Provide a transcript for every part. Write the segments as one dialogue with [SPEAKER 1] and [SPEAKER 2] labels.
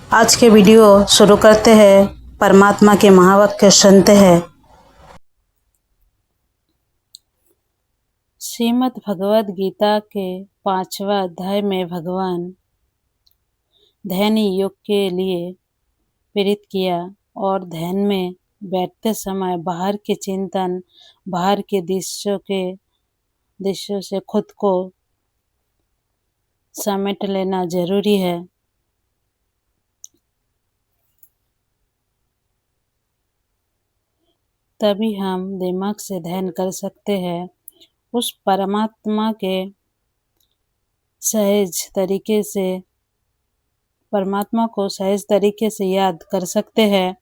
[SPEAKER 1] आज के वीडियो शुरू करते हैं। परमात्मा के महावाक्य सुनते हैं। श्रीमद् भगवद गीता के 5वां अध्याय में भगवान ध्यान योग के लिए प्रेरित किया और ध्यान में बैठते समय बाहर के चिंतन, बाहर के दृश्यों से खुद को समेट लेना जरूरी है। तभी हम दिमाग से ध्यान कर सकते हैं। उस परमात्मा के परमात्मा को सहज तरीके से याद कर सकते हैं।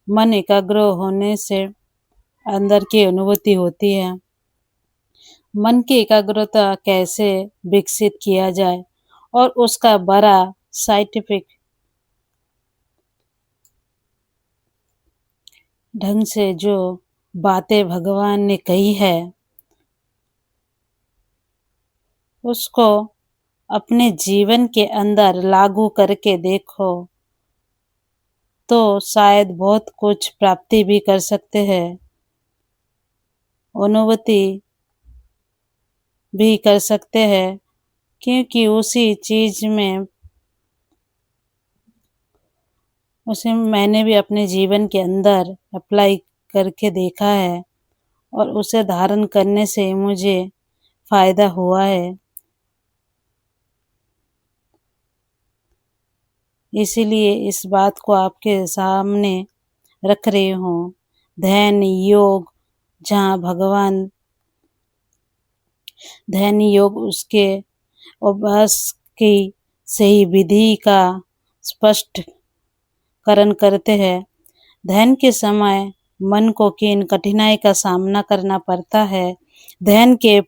[SPEAKER 1] मन एकाग्र होने से अंदर की अनुभूति होती है। मन की एकाग्रता कैसे विकसित किया जाए और उसका बड़ा साइंटिफिक ढंग से जो बातें भगवान ने कही है उसको अपने जीवन के अंदर लागू करके देखो तो शायद बहुत कुछ प्राप्ति भी कर सकते हैं, अनुभूति भी कर सकते हैं, क्योंकि उसे मैंने भी अपने जीवन के अंदर अप्लाई करके देखा है और उसे धारण करने से मुझे फायदा हुआ है। इसीलिए इस बात को आपके सामने रख रही हूँ। ध्यान योग, जहाँ भगवान ध्यान योग उसके अभ्यास की सही विधि का स्पष्टीकरण करते हैं। ध्यान के समय मन को किन कठिनाई का सामना करना पड़ता है, ध्यान के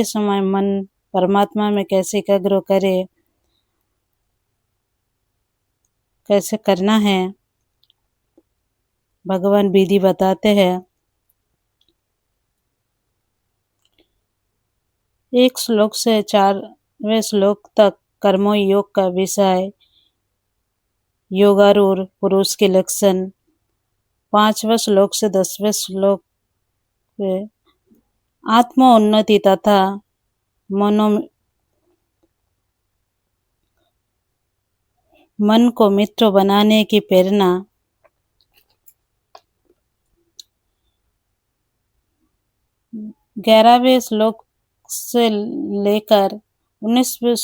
[SPEAKER 1] समय मन परमात्मा में कैसे एकाग्र करे, कैसे करना है, भगवान विधि बताते हैं। एक श्लोक से 4वें श्लोक तक कर्मयोग का विषय, योगारूढ़ पुरुष के लक्षण, 5वें श्लोक से 10वें श्लोक में आत्मोन्नति तथा मन को मित्र बनाने की प्रेरणा, 11वें श्लोक से लेकर 19वें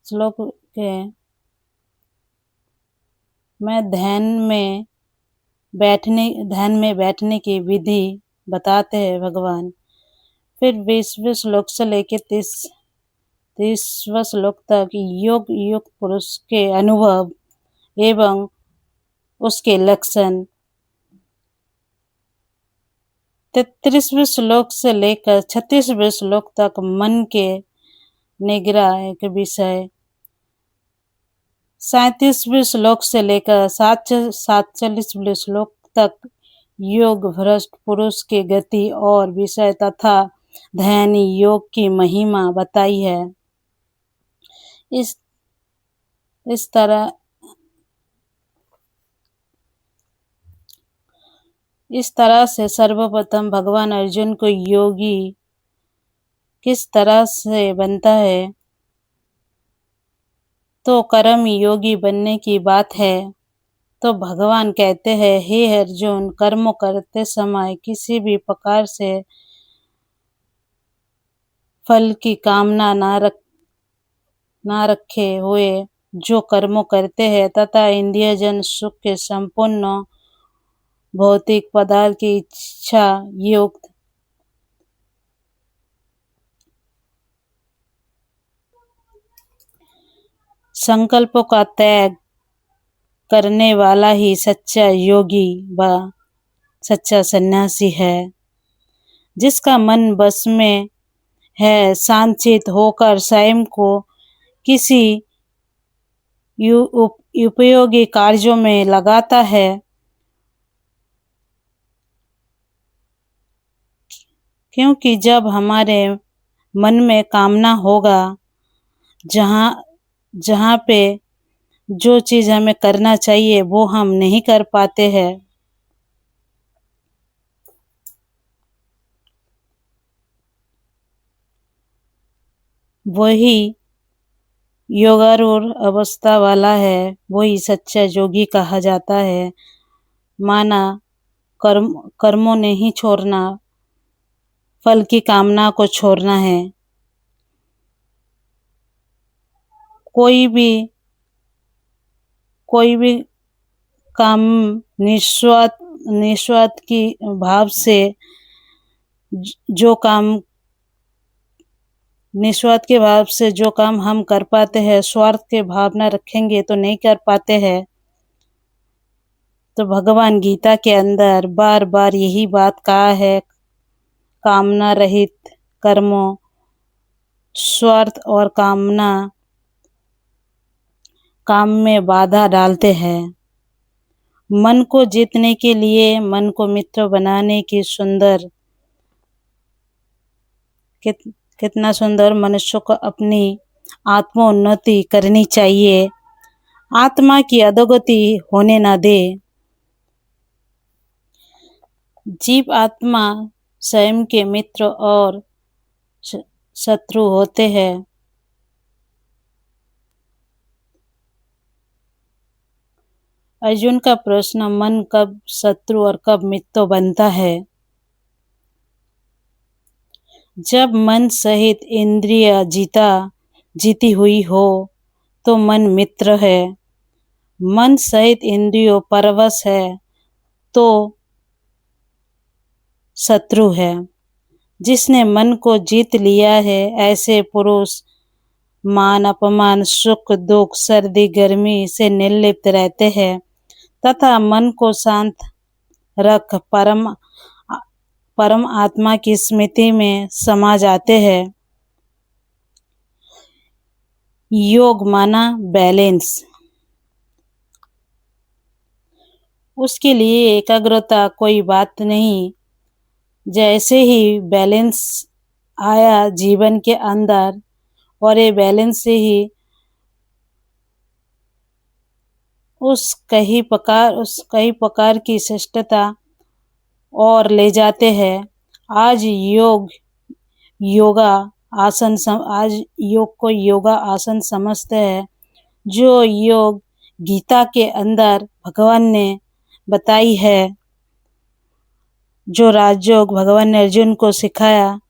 [SPEAKER 1] श्लोक के में ध्यान में बैठने की विधि बताते हैं भगवान। फिर 20वें श्लोक से लेकर 30वें श्लोक तक योग युक्त पुरुष के अनुभव एवं उसके लक्षण, 33वें श्लोक से लेकर 36वें श्लोक तक मन के निग्रह के विषय, 37वें श्लोक से लेकर 47वें श्लोक तक योग भ्रष्ट पुरुष के गति और विषय तथा ध्यान योग की महिमा बताई है। इस तरह से सर्वप्रथम भगवान अर्जुन को योगी किस तरह से बनता है, तो कर्म योगी बनने की बात है तो भगवान कहते हैं, हे अर्जुन, कर्म करते समय किसी भी प्रकार से फल की कामना ना रखे हुए जो कर्म करते हैं तथा इंद्रियजन सुख के संपूर्ण भौतिक पदार्थ की इच्छा युक्त संकल्पों का त्याग करने वाला ही सच्चा योगी व सच्चा सन्यासी है। जिसका मन बस में है, शांतचित्त होकर स्वयं को किसी उपयोगी कार्यों में लगाता है, क्योंकि जब हमारे मन में कामना होगा, जहाँ जहाँ पे जो चीज़ हमें करना चाहिए वो हम नहीं कर पाते हैं, वही योगारूढ़ अवस्था वाला है, वही सच्चा योगी कहा जाता है। माना कर्मों ने ही छोड़ना, फल की कामना को छोड़ना है। कोई भी काम निस्वार्थ की भाव से जो काम निस्वार्थ के भाव से जो काम हम कर पाते हैं, स्वार्थ के भावना रखेंगे तो नहीं कर पाते हैं। तो भगवान गीता के अंदर बार बार यही बात कहा है, कामना रहित कर्मों, स्वार्थ और कामना काम में बाधा डालते हैं। मन को जीतने के लिए, मन को मित्र बनाने की कितना सुंदर मनुष्य को अपनी आत्मोन्नति करनी चाहिए, आत्मा की अधोगति होने न दे। जीव आत्मा स्वयं के मित्र और शत्रु होते हैं। अर्जुन का प्रश्न, मन कब शत्रु और कब मित्र बनता है? जब मन सहित इंद्रिय जीती हुई हो तो मन मित्र है। मन सहित इंद्रियों परवश है तो शत्रु है। जिसने मन को जीत लिया है, ऐसे पुरुष मान अपमान, सुख दुख, सर्दी गर्मी से निर्लिप्त रहते हैं तथा मन को शांत रख परम आत्मा की स्मृति में समा जाते हैं। योग माना बैलेंस। उसके लिए एकाग्रता कोई बात नहीं। जैसे ही बैलेंस आया जीवन के अंदर, और ये बैलेंस से ही उस कई प्रकार की श्रेष्ठता और ले जाते हैं। आज योग को योगा आसन समझते हैं। जो योग गीता के अंदर भगवान ने बताई है, जो राजयोग भगवान ने अर्जुन को सिखाया,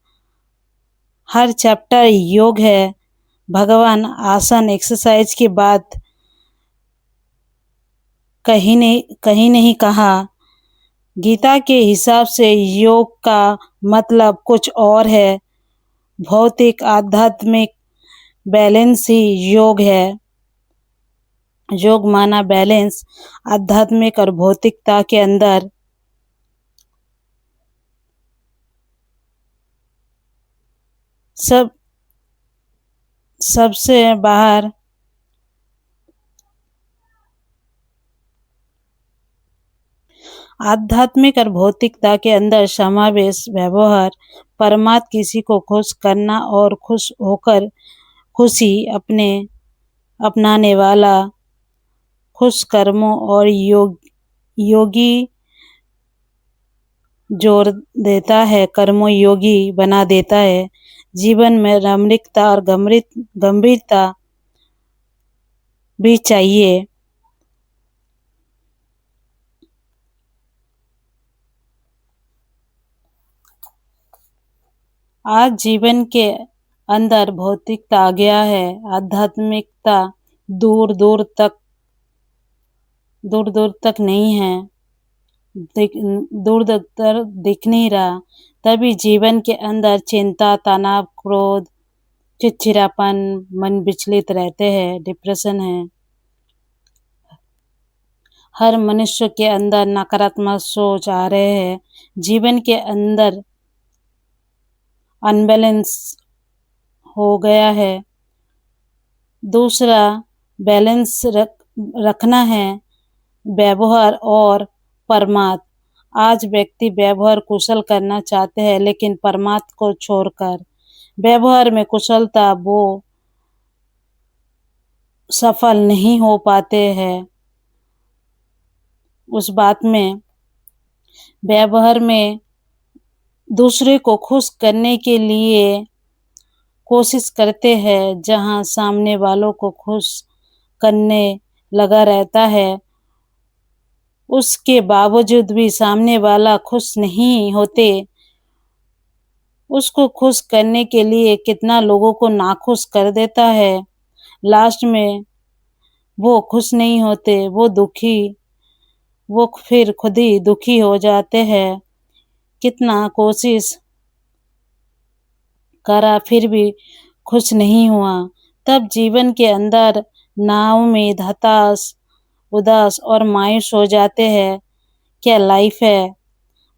[SPEAKER 1] हर चैप्टर योग है। भगवान आसन एक्सरसाइज की बात कहीं नहीं कहा। गीता के हिसाब से योग का मतलब कुछ और है। भौतिक आध्यात्मिक बैलेंस ही योग है। योग माना बैलेंस, आध्यात्मिक और भौतिकता के अंदर सबसे बाहर आध्यात्मिक और भौतिकता के अंदर समावेश व्यवहार, परमात्मा किसी को खुश करना और खुश होकर खुशी अपनाने वाला, खुश कर्मों और योगी जोड़ देता है, कर्मों योगी बना देता है। जीवन में रमणीकता और गंभीरता भी चाहिए। आज जीवन के अंदर भौतिकता आ गया है, आध्यात्मिकता दूर दूर तक नहीं है, दूर तक दिख नहीं रहा। तभी जीवन के अंदर चिंता, तनाव, क्रोध, चिड़चिड़ापन, मन विचलित रहते हैं, डिप्रेशन है। हर मनुष्य के अंदर नकारात्मक सोच आ रहे हैं। जीवन के अंदर अनबैलेंस हो गया है। दूसरा बैलेंस रखना है व्यवहार और परमात्मा। आज व्यक्ति व्यवहार कुशल करना चाहते हैं, लेकिन परमात्मा को छोड़कर व्यवहार में कुशलता वो सफल नहीं हो पाते हैं। उस बात में व्यवहार में दूसरे को खुश करने के लिए कोशिश करते हैं, जहां सामने वालों को खुश करने लगा रहता है, उसके बावजूद भी सामने वाला खुश नहीं होते। उसको खुश करने के लिए कितना लोगों को नाखुश कर देता है, लास्ट में वो खुश नहीं होते, वो फिर खुद ही दुखी हो जाते हैं। कितना कोशिश करा फिर भी खुश नहीं हुआ, तब जीवन के अंदर नाव में हताश, उदास और मायूस हो जाते हैं। क्या लाइफ है?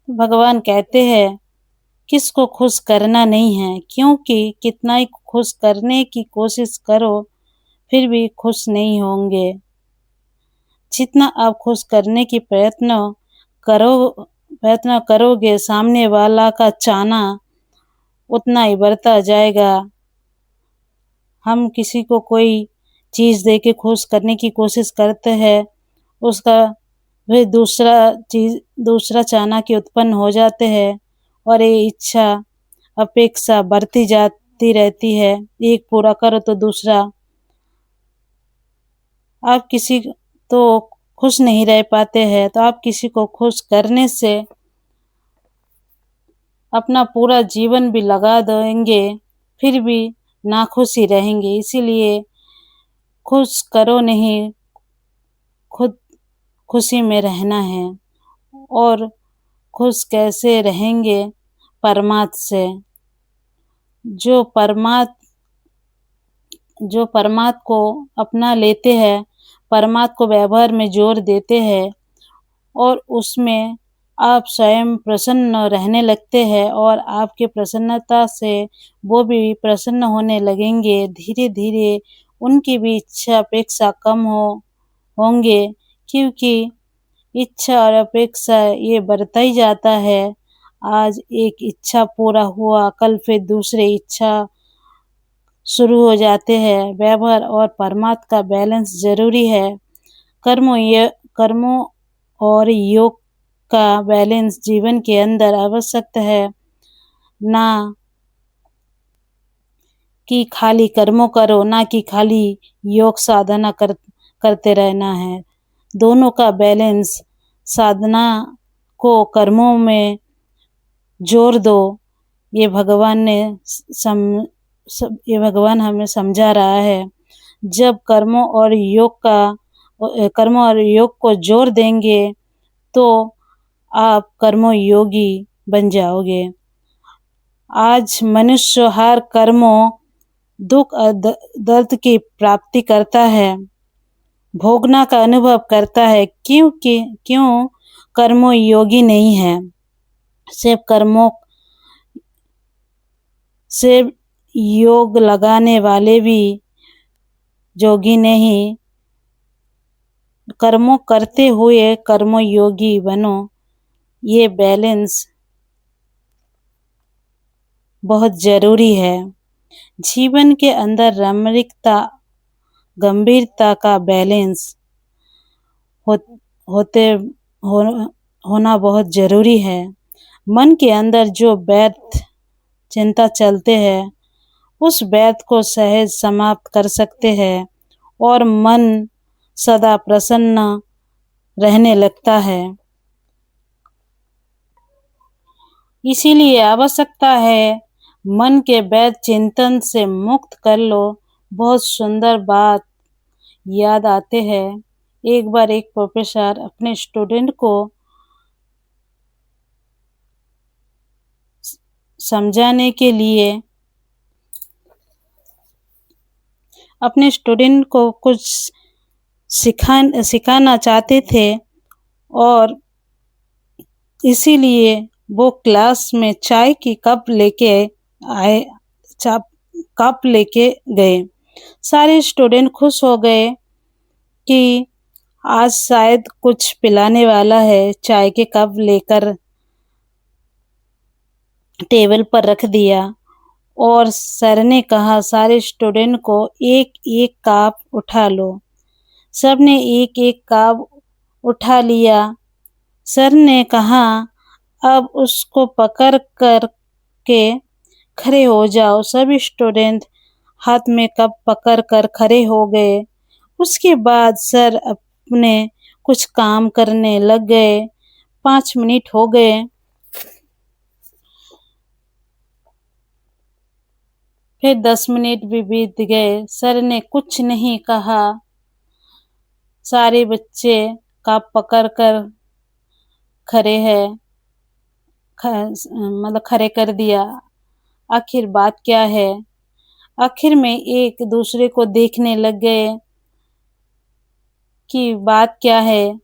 [SPEAKER 1] भगवान कहते हैं किसको खुश करना नहीं है, क्योंकि कितना ही खुश करने की कोशिश करो फिर भी खुश नहीं होंगे। जितना आप खुश करने की प्रयत्न करोगे, सामने वाला का चाहना उतना ही बढ़ता जाएगा। हम किसी को कोई चीज दे के खुश करने की कोशिश करते हैं, उसका वे दूसरा चाहना की उत्पन्न हो जाते हैं, और ये इच्छा अपेक्षा बढ़ती जाती रहती है। एक पूरा करो तो दूसरा। आप किसी तो खुश नहीं रह पाते हैं, तो आप किसी को खुश करने से अपना पूरा जीवन भी लगा देंगे, फिर भी नाखुश ही रहेंगे। इसीलिए खुश करो नहीं, खुद खुशी में रहना है। और खुश कैसे रहेंगे? परमात्मा से। जो परमात्मा को अपना लेते हैं, परमात्मा को व्यवहार में जोर देते हैं, और उसमें आप स्वयं प्रसन्न रहने लगते हैं, और आपके प्रसन्नता से वो भी प्रसन्न होने लगेंगे। धीरे धीरे उनकी भी इच्छा अपेक्षा कम होंगे, क्योंकि इच्छा और अपेक्षा ये बढ़ता ही जाता है। आज एक इच्छा पूरा हुआ, कल फिर दूसरी इच्छा शुरू हो जाते हैं। व्यवहार और परमात्मा का बैलेंस जरूरी है। कर्मों और योग का बैलेंस जीवन के अंदर आवश्यक है, ना कि खाली कर्मों करो, ना कि खाली योग साधना करते रहना है। दोनों का बैलेंस, साधना को कर्मों में जोड़ दो। ये भगवान हमें समझा रहा है। जब कर्मों और योग को जोड़ देंगे तो आप कर्मो योगी बन जाओगे। आज मनुष्य हर कर्मों, दुख और दर्द की प्राप्ति करता है, भोगना का अनुभव करता है, क्यों कर्मो योगी नहीं है। सिर्फ योग लगाने वाले भी जोगी नहीं। कर्मों करते हुए कर्मो योगी बनो। ये बैलेंस बहुत जरूरी है। जीवन के अंदर रमणीकता, गंभीरता का बैलेंस होना बहुत जरूरी है। मन के अंदर जो व्यर्थ चिंता चलते हैं, उस व्यर्थ को सहज समाप्त कर सकते हैं, और मन सदा प्रसन्न रहने लगता है। इसीलिए आवश्यकता है मन के व्यर्थ चिंतन से मुक्त कर लो। बहुत सुंदर बात याद आते हैं। एक बार एक प्रोफेसर अपने स्टूडेंट को समझाने के लिए अपने स्टूडेंट को कुछ सिखाना चाहते थे, और इसीलिए वो क्लास में चाय की कप लेके गए। सारे स्टूडेंट खुश हो गए कि आज शायद कुछ पिलाने वाला है। चाय के कप लेकर टेबल पर रख दिया और सर ने कहा, सारे स्टूडेंट को एक एक कप उठा लो। सबने एक एक कप उठा लिया। सर ने कहा, अब उसको पकड़ कर के खड़े हो जाओ। सभी स्टूडेंट हाथ में कप पकड़ कर खड़े हो गए। उसके बाद सर अपने कुछ काम करने लग गए। 5 मिनट हो गए। फिर 10 मिनट भी बीत गए। सर ने कुछ नहीं कहा। सारे बच्चे कप पकड़ कर खड़े हैं, मतलब खड़े कर दिया। आखिर बात क्या है? आखिर में एक दूसरे को देखने लग गए कि बात क्या है।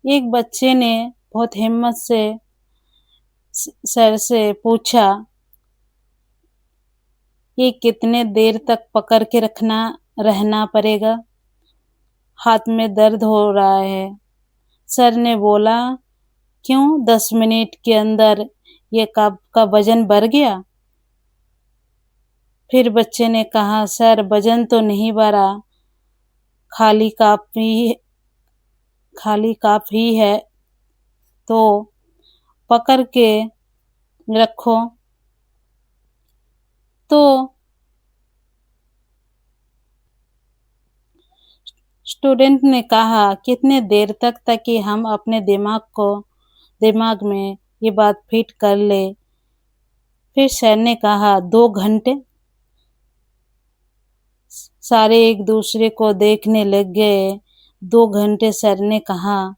[SPEAKER 1] एक बच्चे ने बहुत हिम्मत से सर से पूछा, ये कितने देर तक पकड़ के रहना पड़ेगा? हाथ में दर्द हो रहा है। सर ने बोला, क्यों 10 मिनट के अंदर ये कप का वजन बढ़ गया? फिर बच्चे ने कहा, सर वजन तो नहीं बढ़ा, खाली कप ही है, तो पकड़ के रखो। तो स्टूडेंट ने कहा, कितने देर तक ताकि हम अपने दिमाग में ये बात फिट कर ले। फिर सर ने कहा, 2 घंटे। सारे एक दूसरे को देखने लग गए। 2 घंटे सर ने कहा।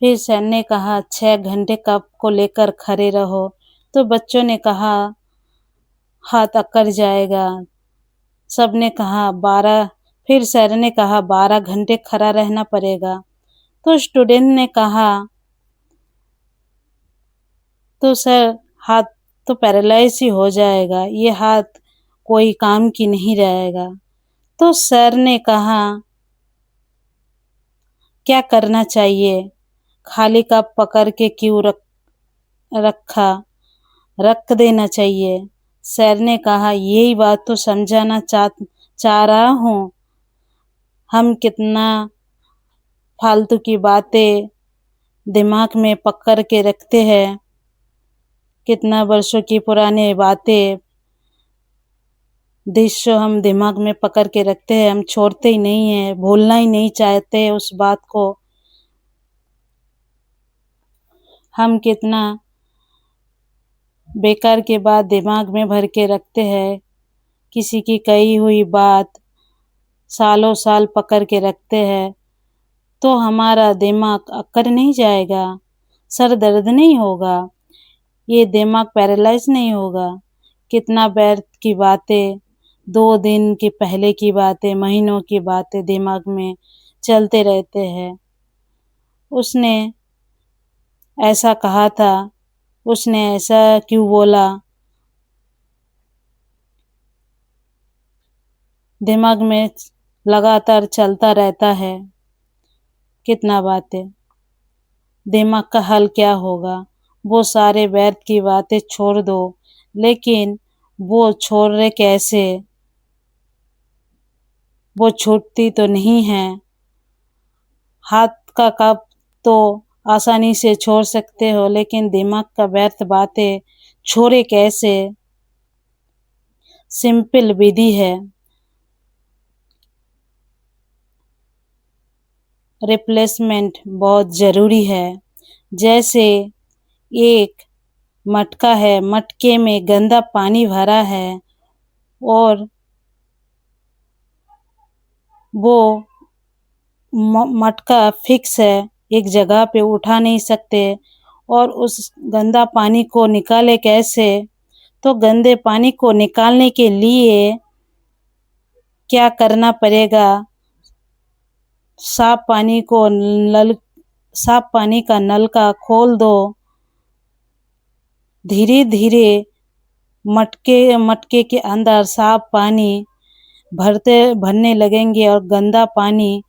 [SPEAKER 1] फिर सर ने कहा, 6 घंटे कप को लेकर खड़े रहो। तो बच्चों ने कहा, हाथ अकड़ जाएगा। सबने कहा 12। फिर सर ने कहा 12 घंटे खड़ा रहना पड़ेगा। तो स्टूडेंट ने कहा, तो सर हाथ तो पैरालाइज ही हो जाएगा, ये हाथ कोई काम की नहीं रहेगा। तो सर ने कहा, क्या करना चाहिए? खाली कप पकड़ के क्यों रखा? रख देना चाहिए। सर ने कहा, यही बात तो समझाना चाह रहा हूँ। हम कितना फालतू की बातें दिमाग में पकड़ के रखते हैं, कितना वर्षों की पुरानी बातें दृश्य हम दिमाग में पकड़ के रखते हैं। हम छोड़ते ही नहीं है, भूलना ही नहीं चाहते उस बात को। हम कितना बेकार के बात दिमाग में भर के रखते हैं। किसी की कही हुई बात सालों साल पकड़ के रखते हैं, तो हमारा दिमाग अकड़ नहीं जाएगा, सर दर्द नहीं होगा, ये दिमाग पैरालाइज नहीं होगा। कितना व्यर्थ की बातें, 2 दिन के पहले की बातें, महीनों की बातें दिमाग में चलते रहते हैं। उसने ऐसा कहा था, उसने ऐसा क्यों बोला, दिमाग में लगातार चलता रहता है। कितना बातें, दिमाग का हल क्या होगा? वो सारे व्यर्थ की बातें छोड़ दो। लेकिन वो छोड़ रहे कैसे? वो छूटती तो नहीं है। हाथ का कप तो आसानी से छोड़ सकते हो, लेकिन दिमाग का व्यर्थ बातें छोड़े कैसे? सिंपल विधि है, रिप्लेसमेंट बहुत ज़रूरी है। जैसे एक मटका है, मटके में गंदा पानी भरा है और वो मटका फिक्स है, एक जगह पे उठा नहीं सकते, और उस गंदा पानी को निकाले कैसे? तो गंदे पानी को निकालने के लिए क्या करना पड़ेगा? साफ पानी का नल का खोल दो। धीरे धीरे मटके के अंदर साफ पानी भरने लगेंगे और गंदा पानी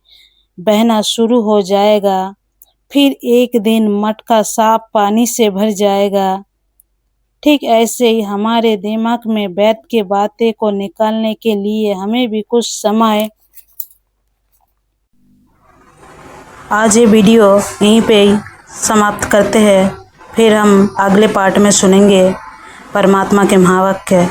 [SPEAKER 1] बहना शुरू हो जाएगा। फिर एक दिन मटका साफ पानी से भर जाएगा। ठीक ऐसे ही हमारे दिमाग में बैठ के बातें को निकालने के लिए हमें भी कुछ समय। आज ये वीडियो यहीं पे ही समाप्त करते हैं। फिर हम अगले पार्ट में सुनेंगे परमात्मा के महावाक्य।